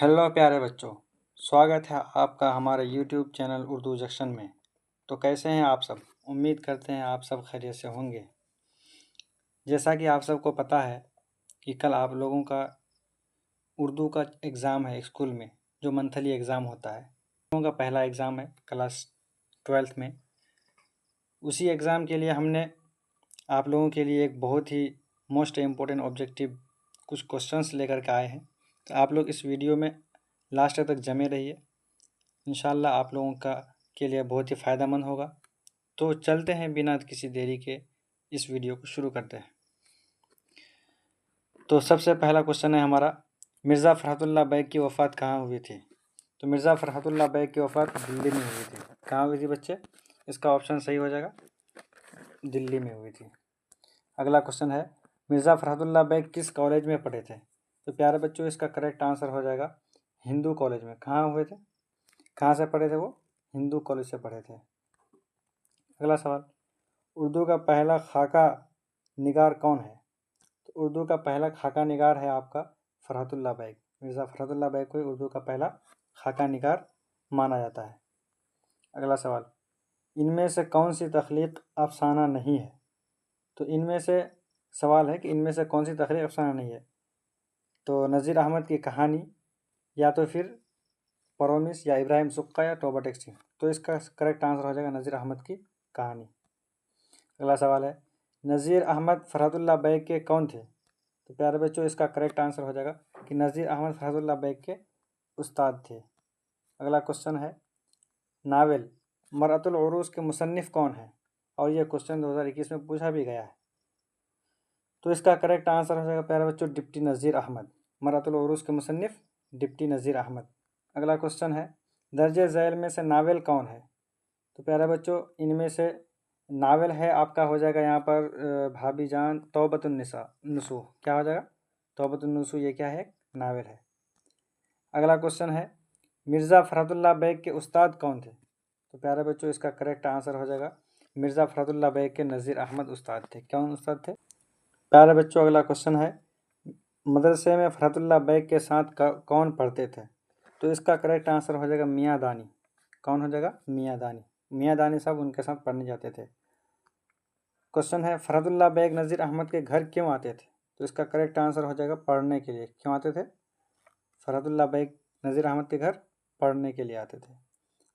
Hello प्यारे बच्चों, स्वागत है आपका हमारे YouTube चैनल उर्दू जंक्शन में। तो कैसे हैं आप सब? उम्मीद करते हैं आप सब खैरियत से होंगे। जैसा कि आप सबको पता है कि कल आप लोगों का उर्दू का एग्ज़ाम है स्कूल में, जो मंथली एग्ज़ाम होता है। लोगों का पहला एग्ज़ाम है क्लास 12th में। उसी एग्ज़ाम के लिए हमने आप लोगों के लिए एक बहुत ही मोस्ट इम्पोर्टेंट ऑब्जेक्टिव कुछ क्वेश्चंस लेकर के आए हैं। तो आप लोग इस वीडियो में लास्ट तक जमे रहिए। इंशाल्लाह आप लोगों का के लिए बहुत ही फ़ायदेमंद होगा। तो चलते हैं बिना किसी देरी के इस वीडियो को शुरू करते हैं। तो सबसे पहला क्वेश्चन है हमारा, मिर्ज़ा फ़रहतुल्लाह बैग की वफ़ात कहाँ हुई थी? तो मिर्ज़ा फ़रहतुल्लाह बैग की वफ़ात दिल्ली में हुई थी। कहाँ हुई थी बच्चे? इसका ऑप्शन सही हो जाएगा, दिल्ली में हुई थी। अगला क्वेश्चन है, मिर्ज़ा फ़रहतुल्लाह बैग किस कॉलेज में पढ़े थे? तो प्यारे बच्चों, इसका करेक्ट आंसर हो जाएगा हिंदू कॉलेज में। कहाँ हुए थे? कहाँ से पढ़े थे वो? हिंदू कॉलेज से पढ़े थे। अगला सवाल, उर्दू का पहला खाका निगार कौन है? तो उर्दू का पहला खाका निगार है आपका फ़रहतुल्लाह बैग। मिर्ज़ा फ़रहतुल्लाह बैग को उर्दू का पहला खाका निगार माना जाता है। अगला सवाल, इनमें से कौन सी तख्लीक अफसाना नहीं है? तो इनमें से सवाल है कि इनमें से कौन सी तख्लीक अफसाना नहीं है? तो नज़ीर अहमद की कहानी, या तो फिर परवमिश, या इब्राहिम सुक्का, या टोबा टेक्सटी। तो इसका करेक्ट आंसर हो जाएगा नज़ीर अहमद की कहानी। अगला सवाल है, नज़ीर अहमद फ़रहतुल्लाह बैग के कौन थे? तो प्यारे बच्चों, इसका करेक्ट आंसर हो जाएगा कि नज़ीर अहमद फ़रहतुल्लाह बैग के उस्ताद थे। अगला क्वेश्चन है, नावल मरअतुल उरूस के मुसन्निफ़ कौन है? और यह क्वेश्चन 2021 में पूछा भी गया है। तो इसका करेक्ट आंसर हो जाएगा प्यारे बच्चों डिप्टी नज़ीर अहमद। मरअतुल उरूस के मुसन्निफ़ डिप्टी नज़ीर अहमद। अगला क्वेश्चन है, दर्जे झैल में से नावल कौन है? तो प्यारे बच्चों, इनमें से नावल है आपका हो जाएगा यहाँ पर भाभी जान तौबतुन नसूह। क्या हो जाएगा? तौबतुन नसूह, ये क्या है? नावल है। अगला क्वेश्चन है, मिर्ज़ा फ़रहतुल्लाह बैग के उस्ताद कौन थे? तो प्यारे बच्चों, इसका करेक्ट आंसर हो जाएगा मिर्ज़ा फ़रहतुल्लाह बैग के नज़ीर अहमद उस्ताद थे। कौन उस्ताद थे? प्यारे बच्चों, अगला क्वेश्चन है, मदरसे में फ़रहतुल्लाह बैग के साथ कौन पढ़ते थे? तो इसका करेक्ट आंसर हो जाएगा मियाँ दानी। कौन हो जाएगा? मियाँ दानी। मियाँ दानी साहब उनके साथ पढ़ने जाते थे। क्वेश्चन है, फ़रहतुल्लाह बैग नज़ीर अहमद के घर क्यों आते थे? तो इसका करेक्ट आंसर हो जाएगा पढ़ने के लिए। क्यों आते थे? फ़रहतुल्लाह बैग नज़ीर अहमद के घर पढ़ने के लिए आते थे।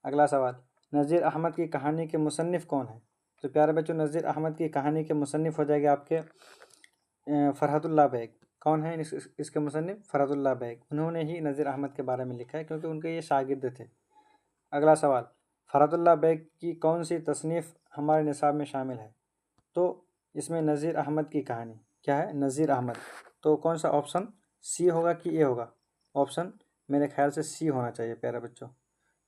अगला सवाल, नज़ीर अहमद की कहानी के मुसन्निफ़ कौन है? तो प्यारे बच्चों, नज़ीर अहमद की कहानी के मुसन्निफ़ हो जाएंगे आपके फ़रहतुल्लाह बैग। कौन है इसके मुसन्निफ़? फ़रहतुल्लाह बैग। उन्होंने ही नज़ीर अहमद के बारे में लिखा है, क्योंकि उनके ये शागिर्द थे। अगला सवाल, फ़रहतुल्लाह बैग की कौन सी तसनीफ़ हमारे निसाब में शामिल है? तो इसमें नज़ीर अहमद की कहानी क्या है? नज़ीर अहमद। तो कौन सा ऑप्शन, सी होगा कि ए होगा? ऑप्शन मेरे ख्याल से सी होना चाहिए प्यारे बच्चों,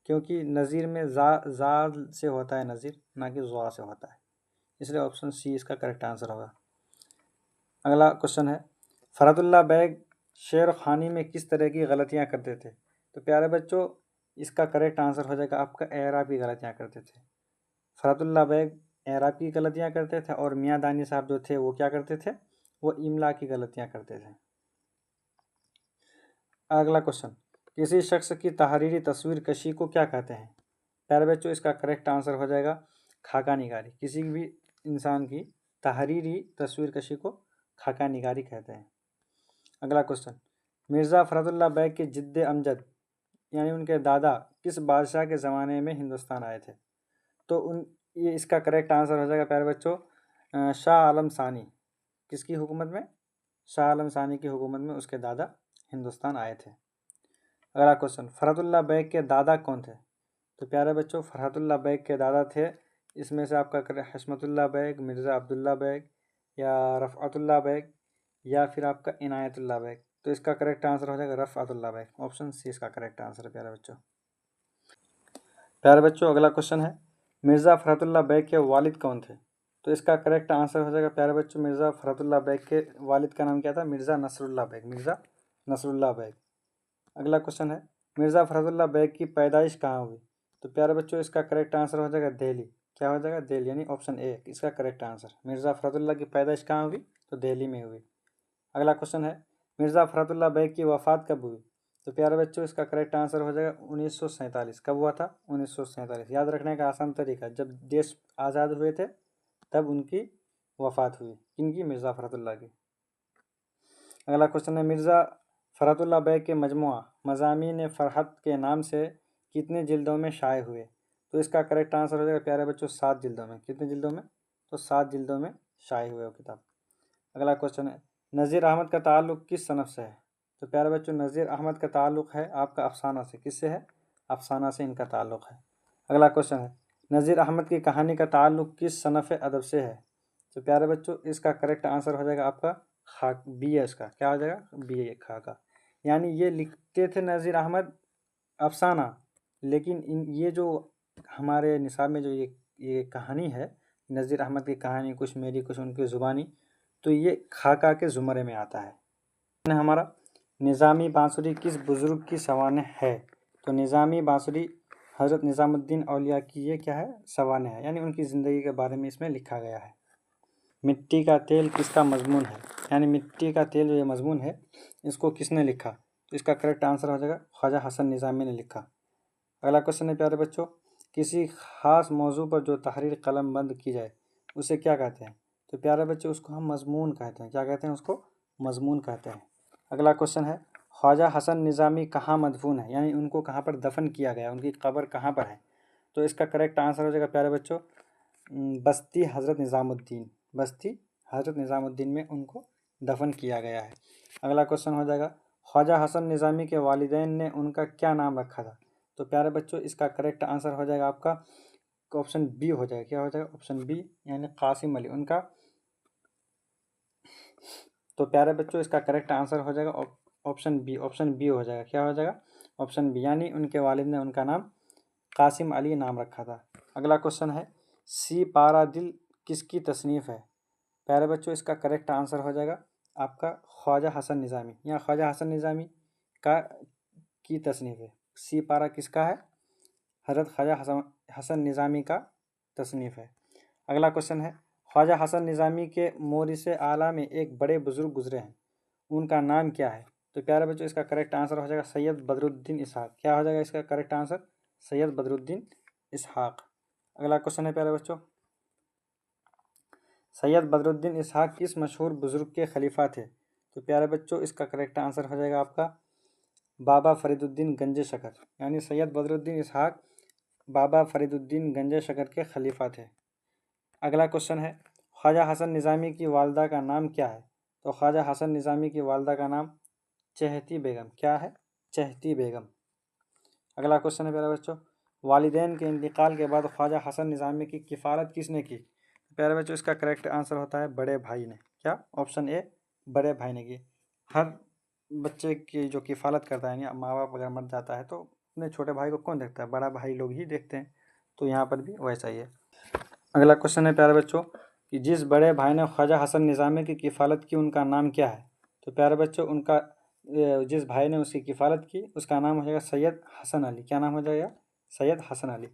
क्योंकि नज़ीर में ज़ा से होता है नज़ीर, ना कि ज़्वा से होता है, इसलिए ऑप्शन सी इसका करेक्ट आंसर होगा। अगला क्वेश्चन है, फ़रहतुल्लाह बैग शेर खानी में किस तरह की गलतियाँ करते थे? तो प्यारे बच्चों, इसका करेक्ट आंसर हो जाएगा आपका एराब की गलतियाँ करते थे। फ़रहतुल्लाह बैग एराब की गलतियाँ करते थे, और मियाँ दानी साहब जो थे वो क्या करते थे? वो इमला की गलतियाँ करते थे। अगला क्वेश्चन, किसी शख्स की तहरीरी तस्वीर कशी को क्या कहते हैं? प्यारे बच्चों, इसका करेक्ट आंसर हो जाएगा खाका निगारी। किसी भी इंसान की तहरीरी तस्वीर कशी को खाका निगारी कहते हैं। अगला क्वेश्चन, मिर्ज़ा फ़रहतुल्लाह बैग के जिद्द अमजद यानी उनके दादा किस बादशाह के ज़माने में हिंदुस्तान आए थे? तो ये इसका करेक्ट आंसर हो जाएगा प्यारे बच्चों शाह आलम सानी। किसकी हुकूमत में? शाह आलम सानी की हुकूमत में उसके दादा हिंदुस्तान आए थे। अगला क्वेश्चन, फ़रहतुल्लाह बैग के दादा कौन थे? तो प्यारे बच्चों, फ़रहतुल्लाह बैग के दादा थे, इसमें से आपका हशमतुल्लाह बैग, मिर्ज़ा अब्दुल्ला बैग, या रफ़अतुल्लाह बैग, या फिर आपका इनायतुल्लाह बैग। तो इसका करेक्ट आंसर हो जाएगा रफ़अतुल्लाह बैग। ऑप्शन सी इसका करेक्ट आंसर है प्यारे बच्चों। प्यारे बच्चों, अगला क्वेश्चन है, मिर्ज़ा फ़रहतुल्लाह बैग के वालिद कौन थे? तो इसका करेक्ट आंसर हो जाएगा प्यारे बच्चों, मिर्ज़ा फ़रहतुल्लाह बैग के वालिद का नाम क्या था? मिर्ज़ा नसरुल्लाह बैग। मिर्ज़ा नसरुल्लाह बैग। अगला क्वेश्चन है, मिर्ज़ा फ़रहतुल्लाह बैग की पैदाइश कहाँ हुई? तो प्यारे बच्चों, इसका करेक्ट आंसर हो जाएगा दिल्ली। क्या हो जाएगा? दिल्ली, यानी ऑप्शन ए इसका करेक्ट आंसर। मिर्ज़ा फ़रहतुल्लाह की पैदाइश कहाँ हुई? तो दिल्ली में हुई। अगला क्वेश्चन है, मिर्ज़ा फ़रहतुल्लाह बैग की वफ़ात कब हुई? तो प्यारे बच्चों इसका करेक्ट आंसर हो जाएगा 1947। कब हुआ था? 1947। याद रखने का आसान तरीका, जब देश आज़ाद हुए थे तब उनकी वफ़ात हुई। किनकी? मिर्ज़ा फ़खरुल्लाह की। अगला क्वेश्चन है, मिर्ज़ा फ़खरुल्लाह बैग के मजमुआ मज़ामीन फ़रहत के नाम से कितने जिल्दों में शाये हुए? तो इसका करेक्ट आंसर हो जाएगा प्यारे बच्चों 7 जिल्दों में। कितने जिल्दों में? तो 7 जिल्दों में शाये हुए वो किताब। अगला क्वेश्चन है, नज़ीर अहमद का ताल्लुक़ किस सनफ़ से है? तो प्यारे बच्चों नज़ीर अहमद का ताल्लुक़ है आपका अफसाना से। किससे है? अफसाना से इनका ताल्लुक़ है। अगला क्वेश्चन है, नज़ीर अहमद की कहानी का ताल्लुक़ किस सनफ़ अदब से है? तो प्यारे बच्चों इसका करेक्ट आंसर हो जाएगा आपका खाक, बी है इसका। क्या हो जाएगा? बी है खाका। यानी ये लिखते थे नज़ीर अहमद अफसाना, लेकिन ये जो हमारे निसाब में जो ये कहानी है नज़ीर अहमद की कहानी, कुछ मेरी कुछ उनकी ज़ुबानी, तो ये खाका के ज़ुमरे में आता है। हमारा निज़ामी बांसुरी किस बुज़ुर्ग की सवानह है? तो निज़ामी बांसुरी हज़रत निज़ामुद्दीन औलिया की ये क्या है? सवानह है, यानी उनकी ज़िंदगी के बारे में इसमें लिखा गया है। मिट्टी का तेल किसका मजमून है? यानी मिट्टी का तेल जो ये मजमून है इसको किसने लिखा? तो इसका करेक्ट आंसर हो जाएगा ख्वाजा हसन निज़ामी ने लिखा। अगला क्वेश्चन है प्यारे बच्चों, किसी ख़ास मौजू पर जो तहरीर कलम बंद की जाए उसे क्या कहते हैं? तो प्यारे बच्चों उसको हम मजमून कहते हैं। क्या कहते हैं उसको? मजमून कहते हैं। अगला क्वेश्चन है, ख्वाजा हसन निज़ामी कहाँ मदफून है? यानी उनको कहाँ पर दफन किया गया, उनकी कब्र कहाँ पर है? तो इसका करेक्ट आंसर हो जाएगा प्यारे बच्चों बस्ती हज़रत निज़ामुद्दीन, बस्ती हज़रत निज़ामुद्दीन में उनको दफन किया गया है। अगला क्वेश्चन हो जाएगा, ख्वाजा हसन निज़ामी के वालिदैन ने उनका क्या नाम रखा था? तो प्यारे बच्चों इसका करेक्ट आंसर हो जाएगा आपका ऑप्शन बी हो जाएगा। क्या हो जाएगा? ऑप्शन बी, यानी कासिम अली उनका। तो प्यारे बच्चों इसका करेक्ट आंसर हो जाएगा ऑप्शन बी। ऑप्शन बी हो जाएगा। क्या हो जाएगा? ऑप्शन बी, यानी उनके वालिद ने उनका नाम कासिम अली नाम रखा था। अगला क्वेश्चन है, सी पारा दिल किसकी तसनीफ़ है? प्यारे बच्चों इसका करेक्ट आंसर हो जाएगा आपका ख्वाजा हसन निज़ामी, या ख्वाजा हसन निज़ामी का की तसनीफ़ है। सी पारा किसका है? हज़रत ख्वाजा हसन निज़ामी का तसनीफ़ है। अगला क्वेश्चन है, ख्वाजा हसन निज़ामी के मोरिस आला में एक बड़े बुज़ुर्ग गुजरे हैं, उनका नाम क्या है? तो प्यारे बच्चों इसका करेक्ट आंसर हो जाएगा सैयद बदरुद्दीन इसहाक़। क्या हो जाएगा इसका करेक्ट आंसर? सैयद बदरुद्दीन इसहाक़। अगला क्वेश्चन है प्यारे बच्चों, सैयद बदरुद्दीन इसहाक़ किस मशहूर बुज़ुर्ग के खलीफा थे? तो प्यारे बच्चों इसका करेक्ट आंसर हो जाएगा आपका बाबा फरीदुद्दीन गंज शकर, यानी सैयद बदरुद्दीन इसहाक़ बाबा फरीदुद्दीन गंज शकर के खलीफा थे। अगला क्वेश्चन है, ख्वाजा हसन निज़ामी की वालदा का नाम क्या है? तो ख्वाजा हसन निज़ामी की वालदा का नाम चहती बेगम। क्या है? चहती बेगम। अगला क्वेश्चन है प्यारे बच्चों, वालिदैन के इंतकाल के बाद ख्वाजा हसन निज़ामी की किफ़ालत किसने की? प्यारे बच्चों इसका करेक्ट आंसर होता है बड़े भाई ने। क्या? ऑप्शन ए, बड़े भाई ने की। हर बच्चे की जो किफ़ालत करता है, यानी माँ बाप अगर मर जाता है तो अपने छोटे भाई को कौन देखता है? बड़ा भाई लोग ही देखते हैं। तो यहाँ पर भी वैसा ही है। अगला क्वेश्चन है प्यारे बच्चों कि जिस बड़े भाई ने ख्वाजा हसन निज़ामी की किफ़ालत की उनका नाम क्या है? तो प्यारे बच्चों उनका जिस भाई ने उसकी किफ़ालत की उसका नाम हो जाएगा सैयद हसन अली। क्या नाम हो जाएगा? सैयद हसन अली।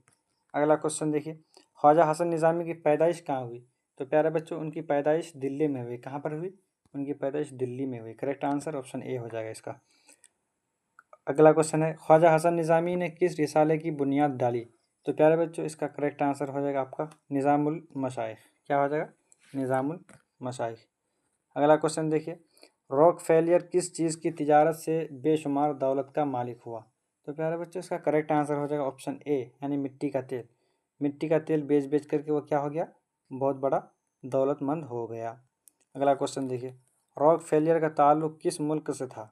अगला क्वेश्चन देखिए, ख्वाजा हसन निज़ामी की पैदाइश कहाँ हुई? तो प्यारे बच्चों उनकी पैदाइश दिल्ली में हुई। कहाँ पर हुई? उनकी पैदाइश दिल्ली में हुई। करेक्ट आंसर ऑप्शन ए हो जाएगा इसका। अगला क्वेश्चन है, ख्वाजा हसन निज़ामी ने किस रिसाले की बुनियाद डाली? तो प्यारे बच्चों इसका करेक्ट आंसर हो जाएगा आपका निज़ामुल मशाइख। क्या हो जाएगा? निज़ामुल मशाइख। अगला क्वेश्चन देखिए, रॉकफेलियर किस चीज़ की तिजारत से बेशुमार दौलत का मालिक हुआ? तो प्यारे बच्चों इसका करेक्ट आंसर हो जाएगा ऑप्शन ए, यानी मिट्टी का तेल। मिट्टी का तेल बेच बेच करके वो क्या हो गया? बहुत बड़ा दौलतमंद हो गया। अगला क्वेश्चन देखिए, रॉकफेलियर का ताल्लुक़ किस मुल्क से था?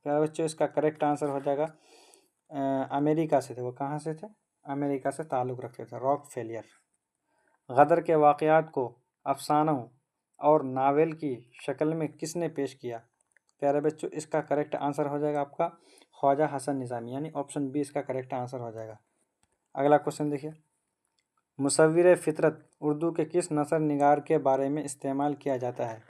प्यारे बच्चों इसका करेक्ट आंसर हो जाएगा अमेरिका से थे। वो कहाँ से थे? अमेरिका से ताल्लुक़ रखते थे रॉकफेलियर। गदर के वाक़यात को अफसानों और नावल की शक्ल में किसने पेश किया? प्यारे बच्चों इसका करेक्ट आंसर हो जाएगा आपका ख्वाजा हसन निज़ामी, यानी ऑप्शन बी इसका करेक्ट आंसर हो जाएगा। अगला क्वेश्चन देखिए, मुसव्विर फ़ितरत उर्दू के किस नसर निगार के बारे में इस्तेमाल किया जाता है?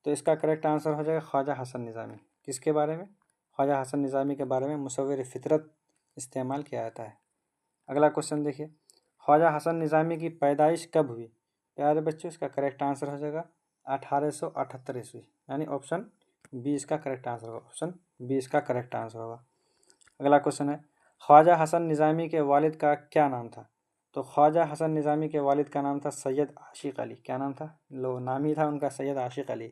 तो इसका करेक्ट आंसर हो जाएगा ख्वाजा हसन निज़ामी। किसके बारे में? ख्वाजा हसन निज़ामी के बारे में मुसव्विर फ़ितरत इस्तेमाल किया जाता है। अगला क्वेश्चन देखिए, ख्वाजा हसन निज़ामी की पैदाइश कब हुई? प्यारे बच्चों इसका करेक्ट आंसर हो जाएगा 1878 ईस्वी, यानी ऑप्शन बी इसका करेक्ट आंसर होगा। ऑप्शन बी इसका करेक्ट आंसर होगा। अगला क्वेश्चन है, ख्वाजा हसन निज़ामी के वालिद का क्या नाम था? तो ख्वाजा हसन निज़ामी के वालिद का नाम था सैयद आशिक अली। क्या नाम था? लो, नाम ही था उनका सैयद आशिक अली।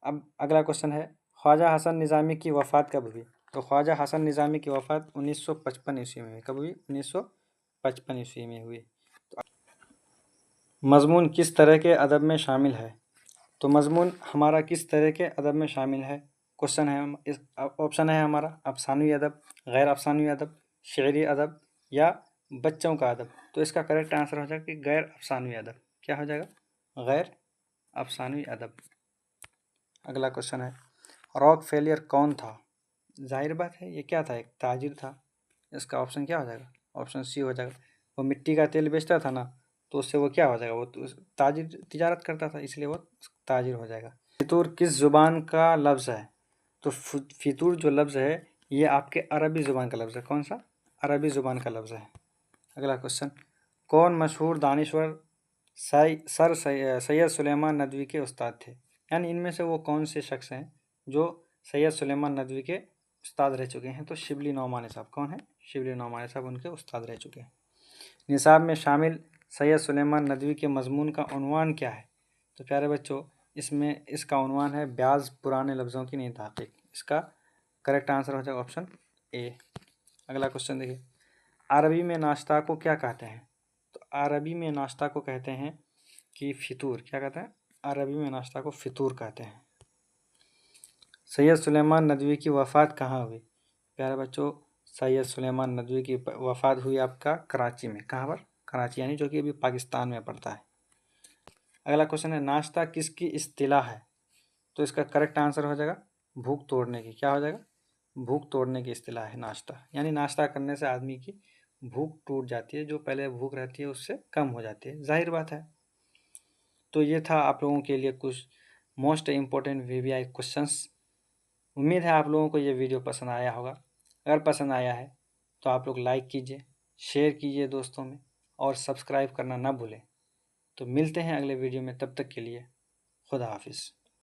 अब अगला क्वेश्चन है, ख्वाजा हसन निज़ामी की वफ़ात कब हुई? तो ख्वाजा हसन निज़ामी की वफ़ात 1955 ईस्वी में हुई। कब हुई? 1955 ईस्वी में हुई। तो मज़मून किस तरह के अदब में शामिल है? तो मज़मून हमारा किस तरह के अदब में शामिल है? क्वेश्चन है, इस ऑप्शन है हमारा अफ़सानवी अदब, गैर अफ़सानवी अदब, शेरी अदब या बच्चों का अदब। तो इसका करेक्ट आंसर हो जाएगा कि गैर अफ़सानवी अदब। क्या हो जाएगा? गैर अफ़सानवी अदब। अगला क्वेश्चन है, रॉक फेलियर कौन था? जाहिर बात है ये क्या था? एक ताजिर था। इसका ऑप्शन क्या हो जाएगा? ऑप्शन सी हो जाएगा। वो मिट्टी का तेल बेचता था ना, तो उससे वो क्या हो जाएगा? वो तो ताजिर तिजारत करता था, इसलिए वो ताजिर हो जाएगा। फितूर किस ज़ुबान का लफ्ज़ है? तो फितूर जो लफ्ज़ है ये आपके अरबी ज़ुबान का लफ्ज़ है। कौन सा? अरबी ज़ुबान का लफ्ज़ है। अगला क्वेश्चन, कौन मशहूर दानिश्वर सर सैयद सुलेमान नदवी के उस्ताद थे? यानी इनमें से वो कौन से शख्स हैं जो सैयद सुलेमान नदवी के उस्ताद रह चुके हैं? तो शिबली नौमानी साहब। कौन है? शिबली नौमानी साहब उनके उस्ताद रह चुके हैं। निसाब में शामिल सैयद सुलेमान नदवी के मज़मून का उन्वान क्या है? तो प्यारे बच्चों, इसमें इसका उन्वान है ब्याज पुराने लफ्ज़ों की नई तहक़ीक़। इसका करेक्ट आंसर हो जाएगा ऑप्शन ए। अगला क्वेश्चन देखिए, अरबी में नाश्ता को क्या कहते हैं? तो अरबी में नाश्ता को कहते हैं कि फितूर। क्या कहते हैं? अरबी में नाश्ता को फितूर कहते हैं। सैयद सुलेमान नदवी की वफ़ात कहाँ हुई? प्यारे बच्चों, सैयद सुलेमान नदवी की वफ़ात हुई आपका कराची में। कहाँ पर? कराची, यानी जो कि अभी पाकिस्तान में पड़ता है। अगला क्वेश्चन है, नाश्ता किसकी इस्तिलाह है? तो इसका करेक्ट आंसर हो जाएगा भूख तोड़ने की। क्या हो जाएगा? भूख तोड़ने की इस्तिलाह है नाश्ता। यानी नाश्ता करने से आदमी की भूख टूट जाती है, जो पहले भूख रहती है उससे कम हो जाती है। जाहिर बात है। तो ये था आप लोगों के लिए कुछ मोस्ट इम्पोर्टेंट वीवीआई क्वेश्चंस। उम्मीद है आप लोगों को ये वीडियो पसंद आया होगा। अगर पसंद आया है तो आप लोग लाइक कीजिए, शेयर कीजिए दोस्तों में, और सब्सक्राइब करना ना भूलें। तो मिलते हैं अगले वीडियो में, तब तक के लिए खुदा हाफिज़।